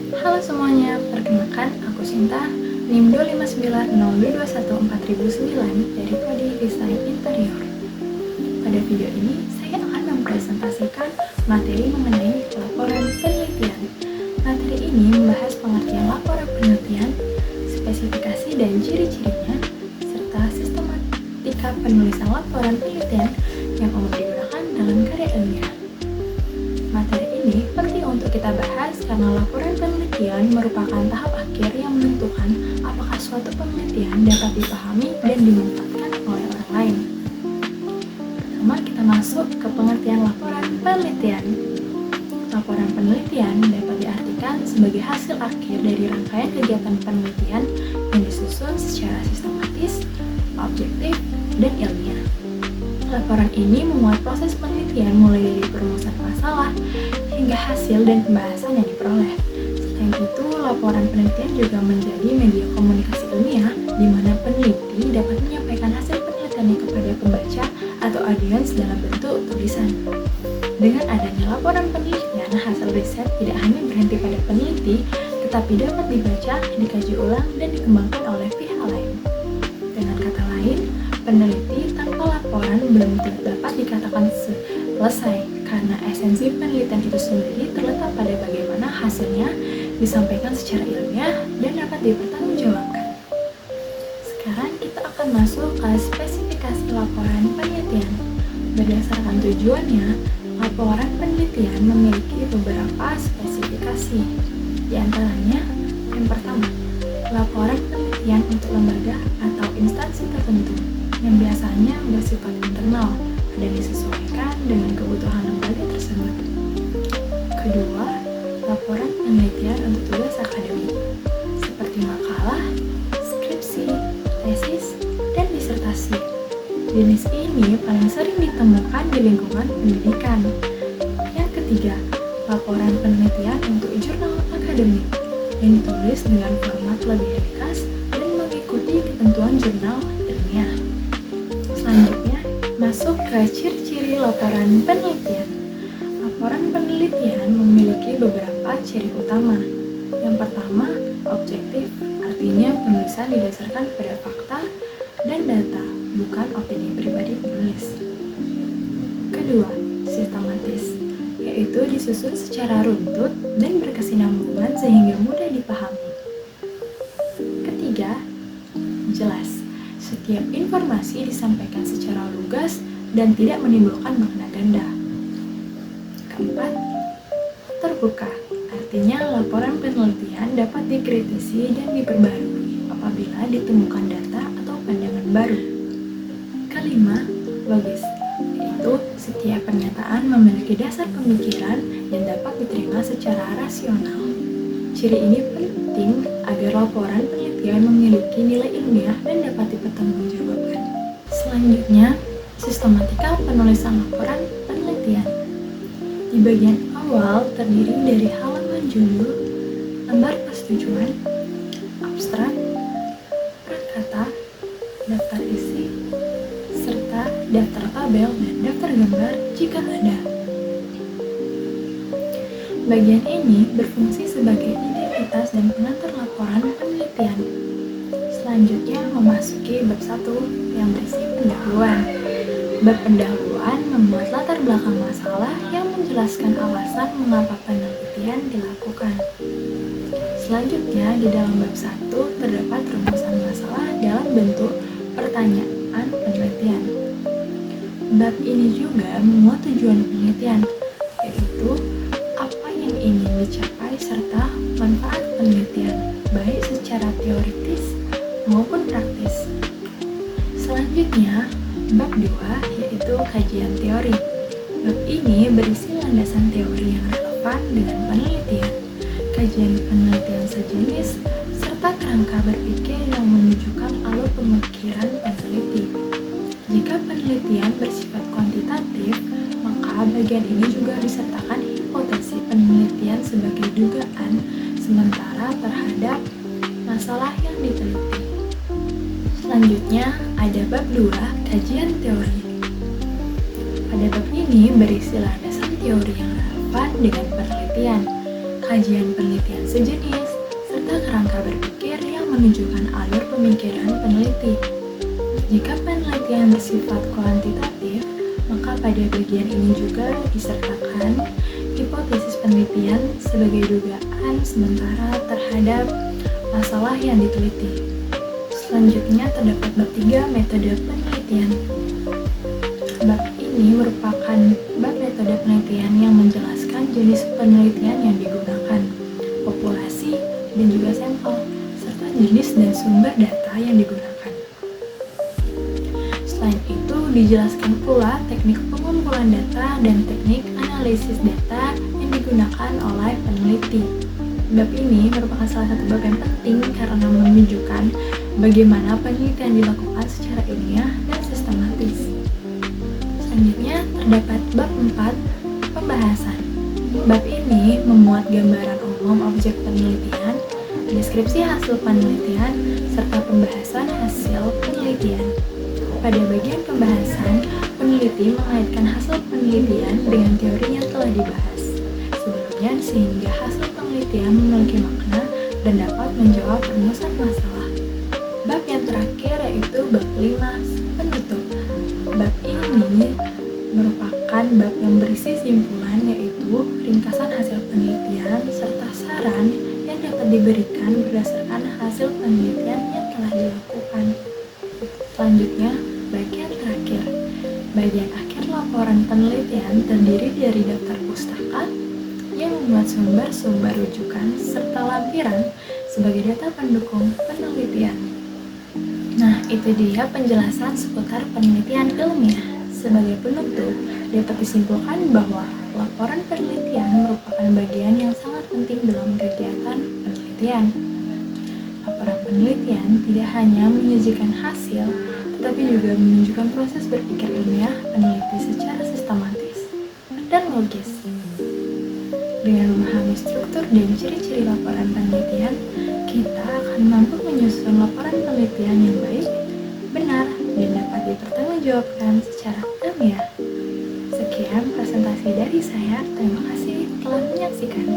Halo semuanya, perkenalkan aku Sinta, NIM 25902214009 dari Prodi Desain Interior. Pada video ini, saya akan mempresentasikan materi mengenai laporan penelitian. Materi ini membahas pengertian laporan penelitian, spesifikasi dan ciri-cirinya, serta sistematika penulisan laporan penelitian yang umum digunakan dalam karya ilmiah. Materi ini penting untuk kita bahas karena laporan penelitian merupakan tahap akhir yang menentukan apakah suatu penelitian dapat dipahami dan dimanfaatkan oleh orang lain. Pertama, kita masuk ke pengertian laporan penelitian. Laporan penelitian dapat diartikan sebagai hasil akhir dari rangkaian kegiatan penelitian yang disusun secara sistematis, objektif, dan ilmiah. Laporan ini memuat proses penelitian mulai dari perumusan masalah hingga hasil dan pembahasan yang diperoleh. Selain itu, laporan penelitian juga menjadi media komunikasi ilmiah di mana peneliti dapat menyampaikan hasil penelitiannya kepada pembaca atau audiens dalam bentuk tulisan. Dengan adanya laporan penelitian, hasil riset tidak hanya berhenti pada peneliti, tetapi dapat dibaca, dikaji ulang, dan dikembangkan oleh pihak lain. Dengan kata lain, peneliti tanpa laporan belum dapat dikatakan selesai karena esensi penelitian itu sendiri terletak pada bagaimana hasilnya disampaikan secara ilmiah dan dapat dipertanggungjawabkan. Sekarang kita akan masuk ke spesifikasi laporan penelitian. Berdasarkan tujuannya, laporan penelitian memiliki beberapa spesifikasi. Di antaranya, yang pertama, laporan penelitian untuk lembaga atau instansi tertentu yang biasanya bersifat internal dan disesuaikan dengan kebutuhan lembaga tersebut. Kedua, laporan penelitian untuk tugas akademik seperti makalah, skripsi, tesis, dan disertasi. Jenis ini paling sering ditemukan di lingkungan pendidikan. Yang ketiga, laporan penelitian untuk jurnal akademik yang ditulis dengan format lebih ringkas dan mengikuti ketentuan jurnal ilmiah. Selanjutnya, masuk ke ciri-ciri laporan penelitian. Laporan penelitian memiliki beberapa ciri utama. Yang pertama, objektif, artinya penulisan didasarkan pada fakta dan data, bukan opini pribadi penulis. Kedua, sistematis, yaitu disusun secara runtut dan berkesinambungan sehingga mudah dipahami. Ketiga, jelas. Setiap informasi disampaikan secara lugas dan tidak menimbulkan makna ganda. Keempat, terbuka. Artinya laporan penelitian dapat dikritisi dan diperbarui apabila ditemukan data atau pandangan baru. Kelima, logis. Yaitu setiap pernyataan memiliki dasar pemikiran yang dapat diterima secara rasional. Ciri ini penting agar laporan penelitian memiliki nilai ilmiah dan dapat dipertanggungjawabkan. Selanjutnya, sistematika penulisan laporan penelitian. Di bagian awal terdiri dari halaman judul, lembar persetujuan, abstrak, prakata, daftar isi, serta daftar tabel dan daftar gambar jika ada. Bagian ini berfungsi sebagai identitas dan pengantar laporan penelitian. Selanjutnya memasuki bab 1 yang berisi pendahuluan. Bab pendahuluan memuat latar belakang masalah yang menjelaskan alasan mengapa penelitian dilakukan. Selanjutnya di dalam bab 1 terdapat rumusan masalah dalam bentuk pertanyaan penelitian. Bab ini juga memuat tujuan penelitian, yaitu apa yang ingin dicapai serta manfaat penelitian, baik secara teoritis maupun praktis. Selanjutnya, bab 2 yaitu kajian teori. Bab ini berisi landasan teori yang relevan dengan penelitian, kajian penelitian sejenis, serta kerangka berpikir yang menunjukkan alur pemikiran peneliti. Jika penelitian bersifat kuantitatif, maka bagian ini juga disertakan hipotesis penelitian sebagai dugaan sementara terhadap masalah yang diteliti. Selanjutnya ada bab 2, kajian teori. Pada bab ini berisi landasan teori yang relevan dengan penelitian, kajian penelitian sejenis, serta kerangka berpikir yang menunjukkan alur pemikiran peneliti. Jika penelitian bersifat kuantitatif, maka pada bagian ini juga disertakan hipotesis penelitian sebagai dugaan sementara terhadap masalah yang diteliti. Selanjutnya terdapat bab 3 metode penelitian. Bab ini merupakan bab metode penelitian yang menjelaskan jenis penelitian yang digunakan, populasi, dan juga sampel, serta jenis dan sumber data yang digunakan. Selain itu, dijelaskan pula teknik pengumpulan data dan teknik analisis data yang digunakan oleh peneliti. Bab ini merupakan salah satu bab yang penting karena menunjukkan bagaimana penelitian dilakukan secara ilmiah dan sistematis. Selanjutnya, terdapat bab 4, pembahasan. Bab ini memuat gambaran umum objek penelitian, deskripsi hasil penelitian, serta pembahasan hasil penelitian. Pada bagian pembahasan, peneliti mengaitkan hasil penelitian dengan teori yang telah dibahas sebelumnya sehingga hasil penelitian memiliki makna dan dapat menjawab rumusan masalah. Bab yang terakhir yaitu bab 5, penutup. Bab ini merupakan bab yang berisi simpulan yaitu ringkasan hasil penelitian serta saran yang dapat diberikan berdasarkan hasil penelitian yang telah dilakukan. Selanjutnya, bagian terakhir. Bagian akhir laporan penelitian terdiri dari daftar pustaka yang memuat sumber-sumber rujukan serta lampiran sebagai data pendukung penelitian. Nah, itu dia penjelasan seputar penelitian ilmiah. Sebagai penutup, dapat disimpulkan bahwa laporan penelitian merupakan bagian yang sangat penting dalam kegiatan penelitian. Laporan penelitian tidak hanya menyajikan hasil, tetapi juga menunjukkan proses berpikir ilmiah peneliti secara sistematis dan logis. Dengan memahami struktur dan ciri-ciri laporan penelitian, kita akan mampu menyusun laporan penelitian yang baik, benar, dan dapat dipertanggungjawabkan secara ilmiah. Sekian presentasi dari saya, terima kasih telah menyaksikan.